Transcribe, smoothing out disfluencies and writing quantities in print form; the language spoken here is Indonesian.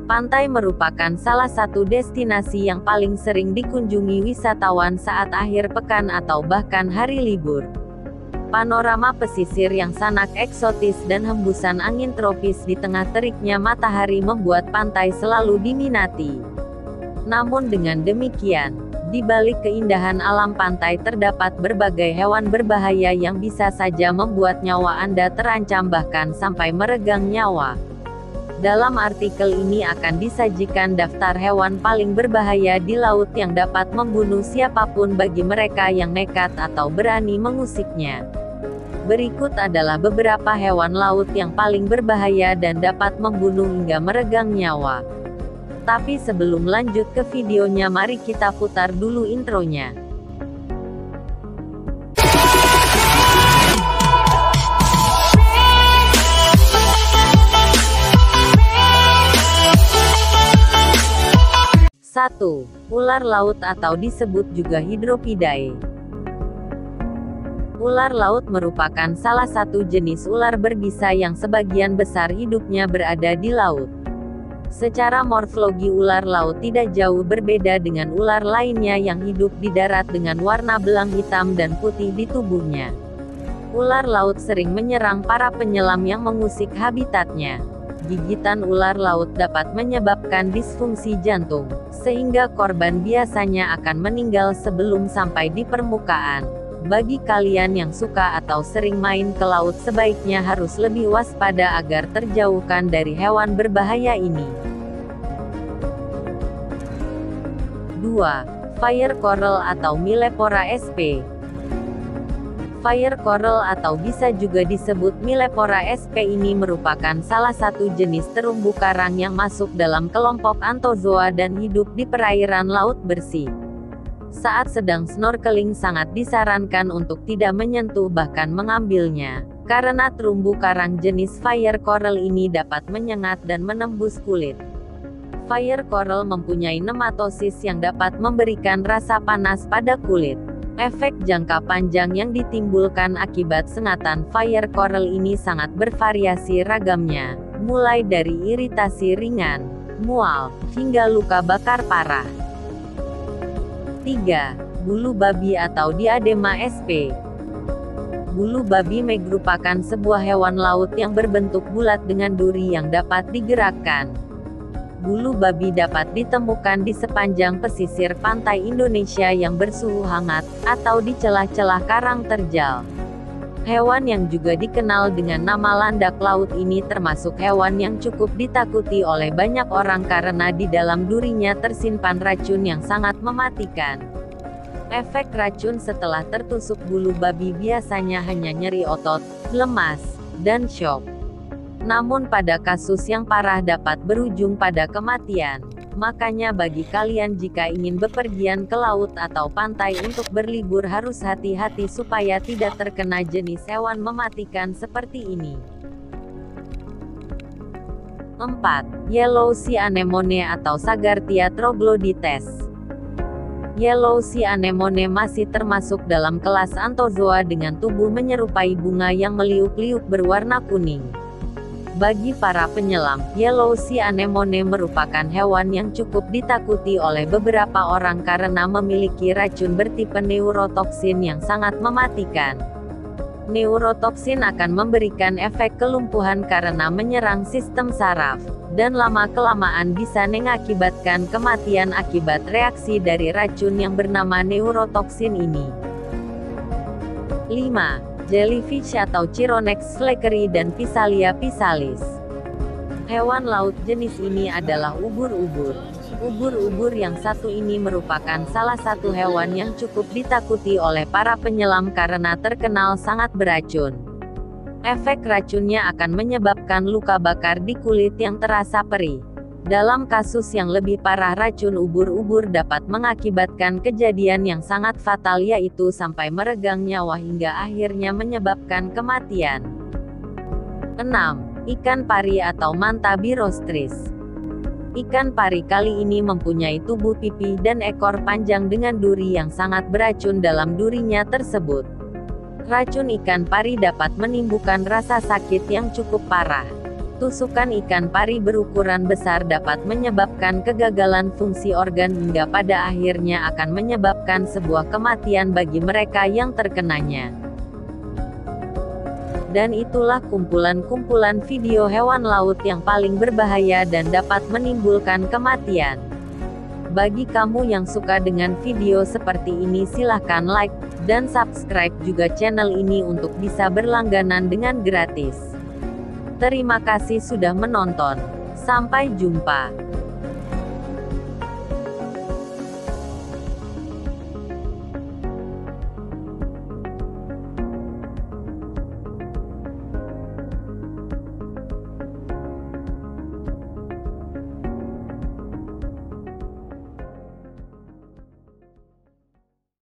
Pantai merupakan salah satu destinasi yang paling sering dikunjungi wisatawan saat akhir pekan atau bahkan hari libur. Panorama pesisir yang sangat eksotis dan hembusan angin tropis di tengah teriknya matahari membuat pantai selalu diminati. Namun dengan demikian, di balik keindahan alam pantai terdapat berbagai hewan berbahaya yang bisa saja membuat nyawa Anda terancam bahkan sampai meregang nyawa. Dalam artikel ini akan disajikan daftar hewan paling berbahaya di laut yang dapat membunuh siapapun bagi mereka yang nekat atau berani mengusiknya. Berikut adalah beberapa hewan laut yang paling berbahaya dan dapat membunuh hingga meregang nyawa. Tapi sebelum lanjut ke videonya, mari kita putar dulu intronya. Satu, ular laut atau disebut juga Hydropidae. Ular laut merupakan salah satu jenis ular berbisa yang sebagian besar hidupnya berada di laut. Secara morfologi ular laut tidak jauh berbeda dengan ular lainnya yang hidup di darat dengan warna belang hitam dan putih di tubuhnya. Ular laut sering menyerang para penyelam yang mengusik habitatnya. Gigitan ular laut dapat menyebabkan disfungsi jantung, sehingga korban biasanya akan meninggal sebelum sampai di permukaan. Bagi kalian yang suka atau sering main ke laut, sebaiknya harus lebih waspada agar terjauhkan dari hewan berbahaya ini. 2. Fire coral atau Millepora sp. Fire coral atau bisa juga disebut Millepora sp ini merupakan salah satu jenis terumbu karang yang masuk dalam kelompok Anthozoa dan hidup di perairan laut bersih. Saat sedang snorkeling sangat disarankan untuk tidak menyentuh bahkan mengambilnya, karena terumbu karang jenis fire coral ini dapat menyengat dan menembus kulit. Fire coral mempunyai nematosis yang dapat memberikan rasa panas pada kulit. Efek jangka panjang yang ditimbulkan akibat sengatan fire coral ini sangat bervariasi ragamnya, mulai dari iritasi ringan, mual, hingga luka bakar parah. 3. Bulu babi atau Diadema sp. Bulu babi merupakan sebuah hewan laut yang berbentuk bulat dengan duri yang dapat digerakkan. Bulu babi dapat ditemukan di sepanjang pesisir pantai Indonesia yang bersuhu hangat, atau di celah-celah karang terjal. Hewan yang juga dikenal dengan nama landak laut ini termasuk hewan yang cukup ditakuti oleh banyak orang karena di dalam durinya tersimpan racun yang sangat mematikan. Efek racun setelah tertusuk bulu babi biasanya hanya nyeri otot, lemas, dan syok. Namun pada kasus yang parah dapat berujung pada kematian. Makanya bagi kalian jika ingin bepergian ke laut atau pantai untuk berlibur harus hati-hati supaya tidak terkena jenis hewan mematikan seperti ini. 4. Yellow sea anemone atau Sagartia troglodytes. Yellow sea anemone masih termasuk dalam kelas Anthozoa dengan tubuh menyerupai bunga yang meliuk-liuk berwarna kuning. Bagi para penyelam, Yellow sea anemone merupakan hewan yang cukup ditakuti oleh beberapa orang karena memiliki racun bertipe neurotoksin yang sangat mematikan. Neurotoksin akan memberikan efek kelumpuhan karena menyerang sistem saraf, dan lama-kelamaan bisa mengakibatkan kematian akibat reaksi dari racun yang bernama neurotoksin ini. 5. Jellyfish atau Chironex fleckeri dan Physalia physalis. Hewan laut jenis ini adalah ubur-ubur. Ubur-ubur yang satu ini merupakan salah satu hewan yang cukup ditakuti oleh para penyelam karena terkenal sangat beracun. Efek racunnya akan menyebabkan luka bakar di kulit yang terasa perih. Dalam kasus yang lebih parah, racun ubur-ubur dapat mengakibatkan kejadian yang sangat fatal, yaitu sampai meregang nyawa hingga akhirnya menyebabkan kematian. 6. Ikan pari atau Manta birostris. Ikan pari kali ini mempunyai tubuh pipih dan ekor panjang dengan duri yang sangat beracun dalam durinya tersebut. Racun ikan pari dapat menimbulkan rasa sakit yang cukup parah. Tusukan ikan pari berukuran besar dapat menyebabkan kegagalan fungsi organ hingga pada akhirnya akan menyebabkan sebuah kematian bagi mereka yang terkenanya. Dan itulah kumpulan-kumpulan video hewan laut yang paling berbahaya dan dapat menimbulkan kematian. Bagi kamu yang suka dengan video seperti ini, silahkan like dan subscribe juga channel ini untuk bisa berlangganan dengan gratis. Terima kasih sudah menonton. Sampai jumpa.